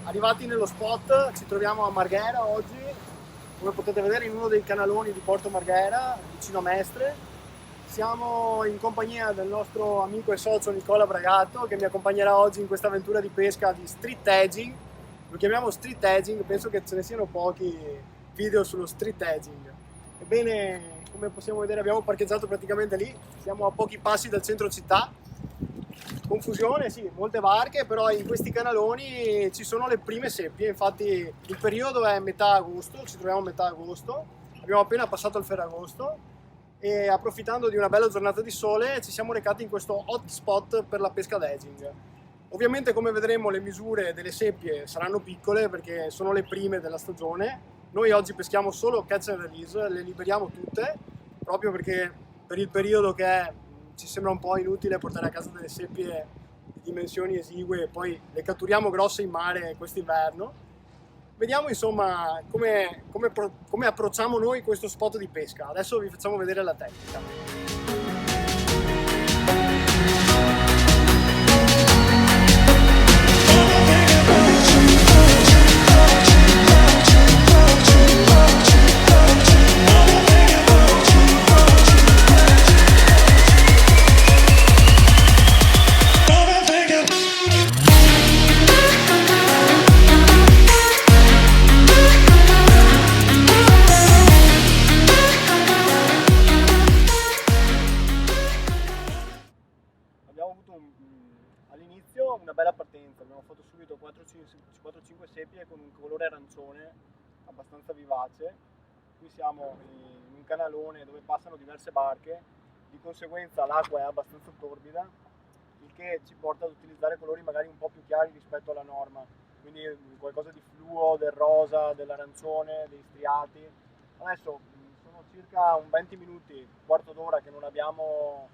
Arrivati nello spot, ci troviamo a Marghera oggi, come potete vedere in uno dei canaloni di Porto Marghera, vicino a Mestre. Siamo in compagnia del nostro amico e socio Nicola Bragato, che mi accompagnerà oggi in questa avventura di pesca di street edging. Lo chiamiamo street edging, penso che ce ne siano pochi video sullo street edging. Ebbene, come possiamo vedere abbiamo parcheggiato praticamente lì, siamo a pochi passi dal centro città. Confusione, sì, molte barche, però in questi canaloni ci sono le prime seppie. Infatti il periodo è metà agosto, ci troviamo a metà agosto, abbiamo appena passato il Ferragosto e approfittando di una bella giornata di sole ci siamo recati in questo hotspot per la pesca d'edging. Ovviamente, come vedremo, le misure delle seppie saranno piccole perché sono le prime della stagione. Noi oggi peschiamo solo catch and release, le liberiamo tutte proprio perché per il periodo che è ci sembra un po' inutile portare a casa delle seppie di dimensioni esigue e poi le catturiamo grosse in mare quest'inverno. Vediamo insomma come approcciamo noi questo spot di pesca. Adesso vi facciamo vedere la tecnica. All'inizio una bella partenza, abbiamo fatto subito 4-5 seppie con un colore arancione abbastanza vivace. Qui siamo in un canalone dove passano diverse barche, di conseguenza l'acqua è abbastanza torbida, il che ci porta ad utilizzare colori magari un po' più chiari rispetto alla norma, quindi qualcosa di fluo, del rosa, dell'arancione, dei striati. Adesso sono circa un 20 minuti, quarto d'ora che non abbiamo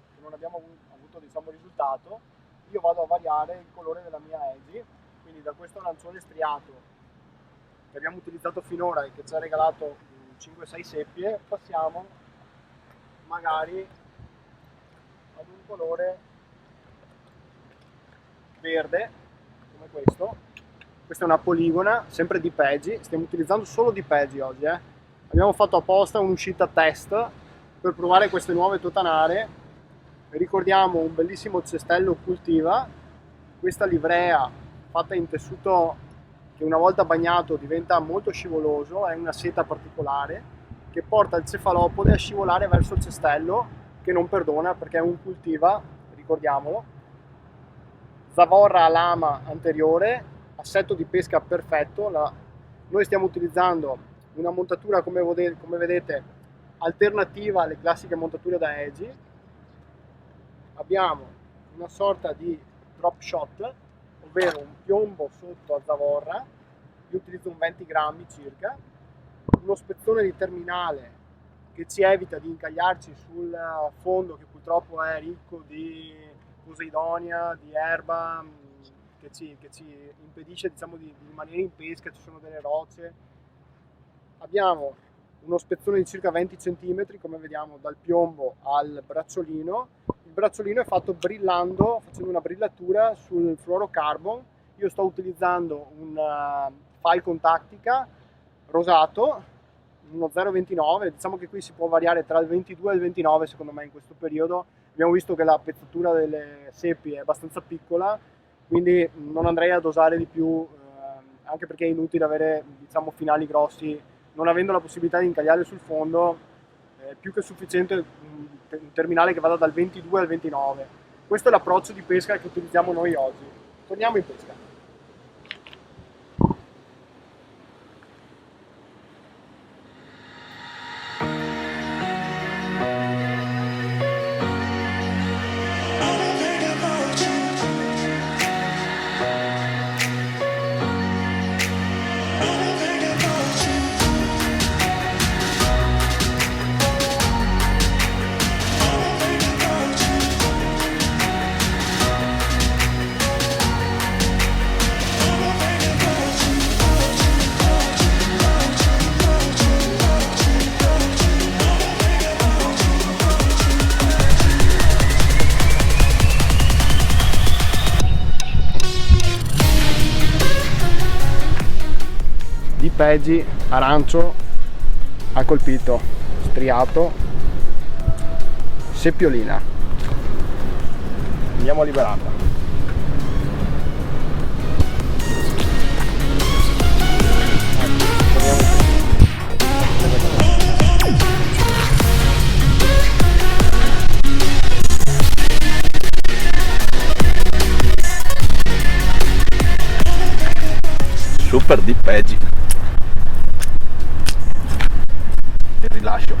avuto diciamo risultato. Io vado a variare il colore della mia edgy, quindi da questo arancione striato che abbiamo utilizzato finora e che ci ha regalato 5-6 seppie, passiamo magari ad un colore verde come questo. Questa è una poligona, sempre di Peggy, stiamo utilizzando solo di Peggy oggi. Abbiamo fatto apposta un'uscita test per provare queste nuove totanare. Ricordiamo un bellissimo cestello Cultiva, questa livrea fatta in tessuto che una volta bagnato diventa molto scivoloso, è una seta particolare che porta il cefalopode a scivolare verso il cestello, che non perdona perché è un Cultiva, ricordiamolo. Zavorra a lama anteriore, assetto di pesca perfetto. Noi stiamo utilizzando una montatura come vedete alternativa alle classiche montature da edgy. Abbiamo una sorta di drop shot, ovvero un piombo sotto a zavorra. Io utilizzo un 20 grammi circa, uno spezzone di terminale che ci evita di incagliarci sul fondo, che purtroppo è ricco di poseidonia, di erba, che ci impedisce diciamo di rimanere in pesca. Ci sono delle rocce. Abbiamo uno spezzone di circa 20 cm, come vediamo, dal piombo al bracciolino. Il bracciolino è fatto brillando, facendo una brillatura sul fluorocarbon. Io sto utilizzando un Falcon Tactica rosato, uno 0,29, diciamo che qui si può variare tra il 22 e il 29 secondo me in questo periodo. Abbiamo visto che la pezzatura delle seppie è abbastanza piccola, quindi non andrei a dosare di più, anche perché è inutile avere diciamo finali grossi. Non avendo la possibilità di incagliare sul fondo, è più che sufficiente un terminale che vada dal 22 al 29. Questo è l'approccio di pesca che utilizziamo noi oggi. Torniamo in pesca. peggi, arancio, ha colpito, striato, seppiolina. Andiamo a liberarla. Super di peggi. Il rilascio.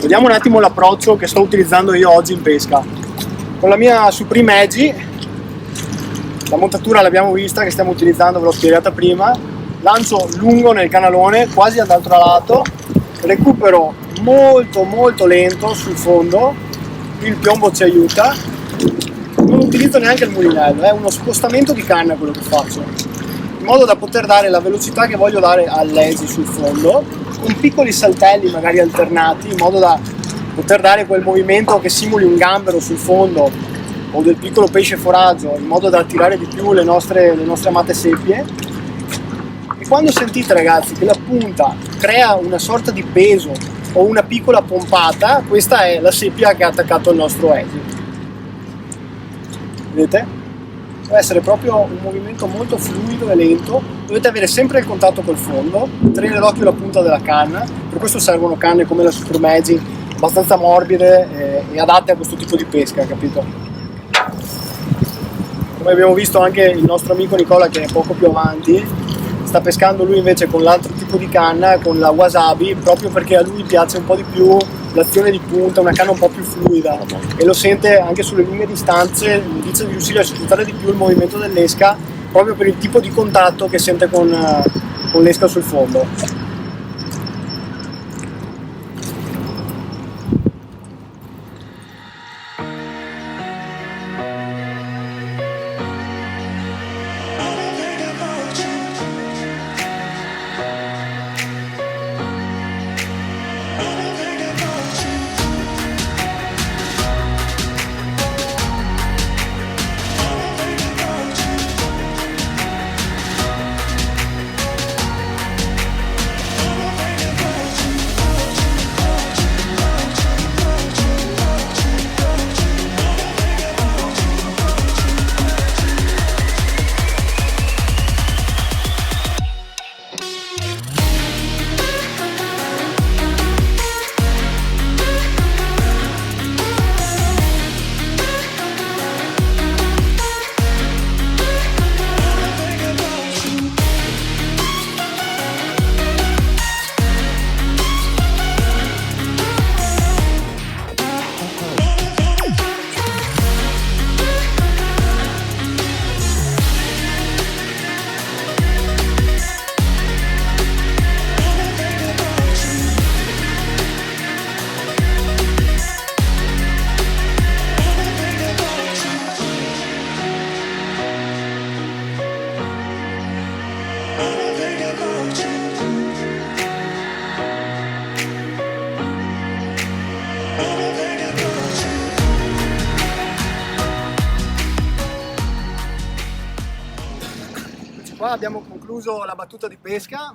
Vediamo un attimo l'approccio che sto utilizzando io oggi in pesca. Con la mia Supreme Edgy, la montatura l'abbiamo vista che stiamo utilizzando, ve l'ho spiegata prima, lancio lungo nel canalone, quasi all'altro lato, recupero molto lento sul fondo, qui il piombo ci aiuta, non utilizzo neanche il mulinello, è uno spostamento di canna quello che faccio, in modo da poter dare la velocità che voglio dare all'Edgy sul fondo, con piccoli saltelli magari alternati, in modo da poter dare quel movimento che simuli un gambero sul fondo o del piccolo pesce foraggio, in modo da attirare di più le nostre amate seppie. E quando sentite, ragazzi, che la punta crea una sorta di peso o una piccola pompata, questa è la seppia che ha attaccato il nostro Edgy. Vedete? Deve essere proprio un movimento molto fluido e lento, dovete avere sempre il contatto col fondo, tenere d'occhio la punta della canna, per questo servono canne come la Supreme Edgy, abbastanza morbide e adatte a questo tipo di pesca, capito? Come abbiamo visto anche il nostro amico Nicola, che è poco più avanti, sta pescando lui invece con l'altro tipo di canna, con la wasabi, proprio perché a lui piace un po' di più l'azione di punta, una canna un po' più fluida, e lo sente anche sulle lunghe distanze, dice di riuscire a sfruttare di più il movimento dell'esca proprio per il tipo di contatto che sente con l'esca sul fondo. Qua abbiamo concluso la battuta di pesca.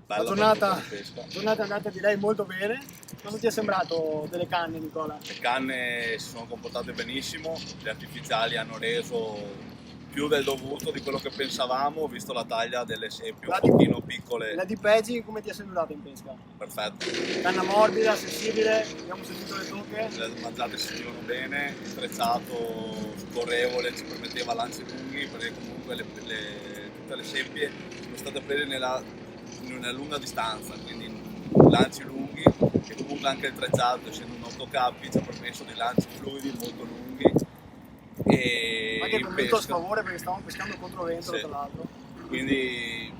La giornata è andata, direi, molto bene. Cosa ti è sembrato delle canne, Nicola? Le canne si sono comportate benissimo, gli artificiali hanno reso più del dovuto di quello che pensavamo, visto la taglia delle seppie un La di- pochino piccole. La di Peggy come ti è sembrata in pesca? Perfetto, Canna morbida, sensibile, abbiamo sentito le tocche. le mangiate si sentivano bene, il trecciato scorrevole ci permetteva lanci lunghi, perché comunque tutte le seppie sono state prese in una lunga distanza, quindi lanci lunghi, e comunque anche il trecciato, essendo un 8 cappi, ci ha permesso dei lanci fluidi molto lunghi. E Anche in con vento a pesca, sfavore perché stavamo pescando contro vento, sì. tra l'altro. Quindi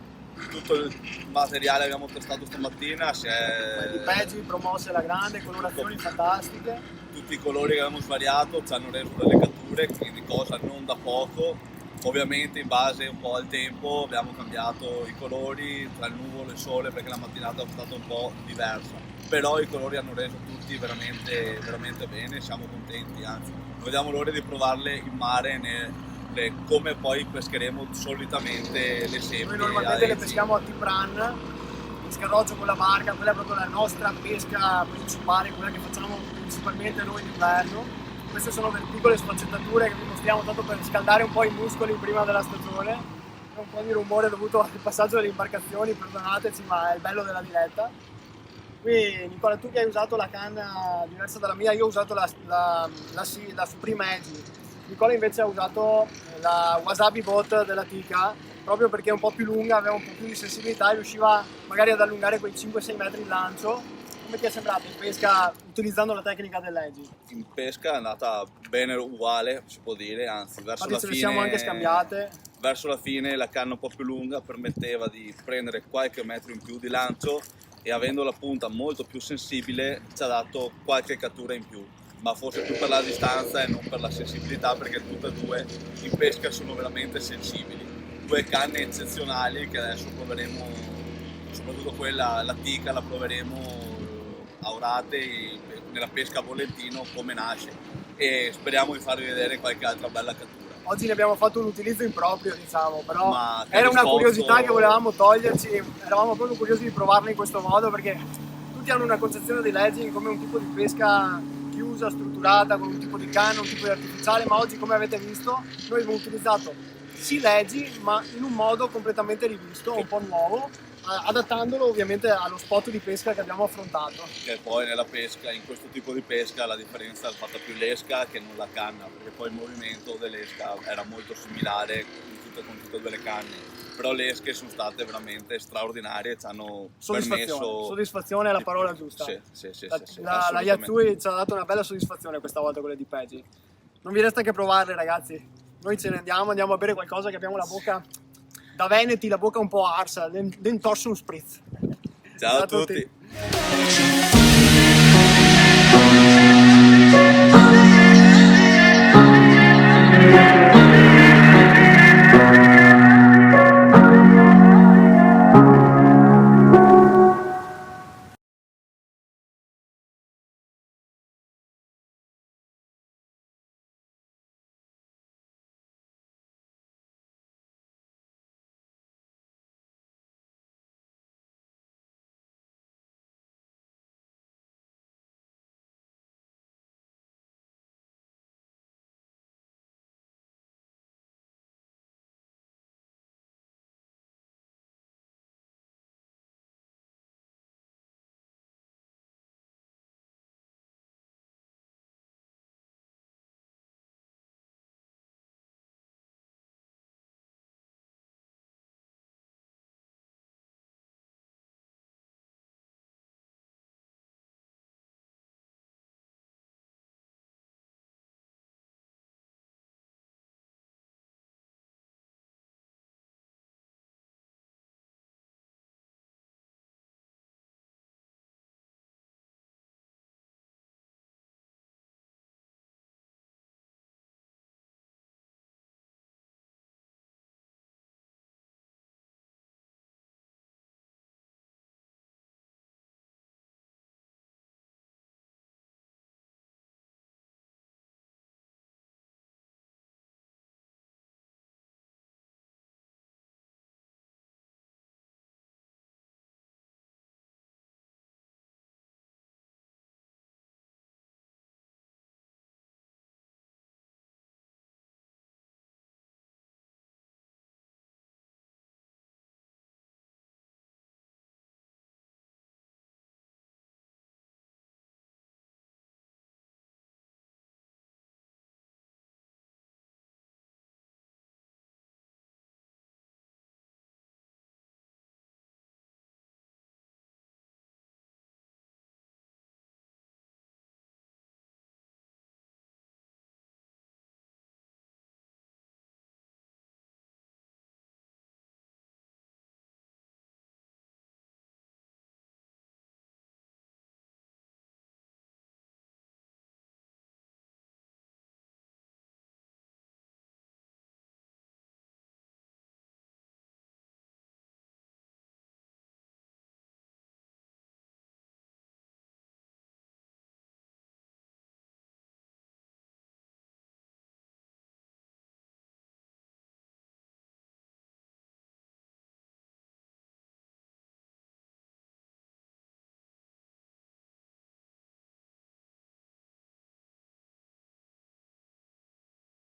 tutto il materiale che abbiamo testato stamattina Di Peggy, promosse alla grande, colorazioni fantastiche. tutti i colori che abbiamo svariato ci hanno reso delle catture, quindi cosa non da poco. Ovviamente in base un po' al tempo abbiamo cambiato i colori tra il nuvolo e il sole, perché la mattinata è stata un po' diversa, però i colori hanno reso tutti veramente, veramente bene, siamo contenti, anzi non vediamo l'ora di provarle in mare come poi pescheremo solitamente le seppie. Noi normalmente le peschiamo a Tipran, in scarroggio con la barca, quella è proprio la nostra pesca principale, quella che facciamo principalmente noi d'inverno. Queste sono delle piccole sfaccettature che vi mostriamo tanto per scaldare un po' i muscoli prima della stagione. C'è un po' di rumore dovuto al passaggio delle imbarcazioni, perdonateci, ma è il bello della diretta. Qui Nicola, tu che hai usato la canna diversa dalla mia, io ho usato la Supreme Edgy. Nicola invece ha usato la Wasabi Bot della Tika, proprio perché è un po' più lunga, aveva un po' più di sensibilità e riusciva magari ad allungare quei 5-6 metri il lancio. Come ti è sembrato in pesca utilizzando la tecnica dell'Edgy? In pesca è andata bene uguale, si può dire, anzi verso Infatti la ce le fine, siamo anche scambiate. verso la fine la canna un po' più lunga permetteva di prendere qualche metro in più di lancio, e avendo la punta molto più sensibile ci ha dato qualche cattura in più, ma forse più per la distanza e non per la sensibilità, perché tutte e due in pesca sono veramente sensibili. Due canne eccezionali che adesso proveremo, soprattutto quella, la Tika, la proveremo a orate nella pesca a Volentino come nasce, e speriamo di farvi vedere qualche altra bella cattura. Oggi ne abbiamo fatto un utilizzo improprio, diciamo, però Ma che era una risposto- curiosità che volevamo toglierci, eravamo proprio curiosi di provarla in questo modo perché tutti hanno una concezione di legging come un tipo di pesca chiusa, strutturata, con un tipo di canna, un tipo di artificiale, ma oggi, come avete visto, noi abbiamo utilizzato sì leggi, ma in un modo completamente rivisto, un po' nuovo, adattandolo ovviamente allo spot di pesca che abbiamo affrontato. Che poi nella pesca, in questo tipo di pesca, la differenza è fatta più l'esca che non la canna, perché poi il movimento dell'esca era molto similare con tutte e due le canne, però le esche sono state veramente straordinarie, ci hanno permesso... Soddisfazione è la parola giusta. Sì, La assolutamente. Yatsui ci ha dato una bella soddisfazione questa volta con le di Peggy. Non vi resta che provarle, ragazzi. Noi ce ne andiamo a bere qualcosa, che abbiamo la bocca da veneti, la bocca un po' arsa, dentorsum spritz. Ciao a tutti.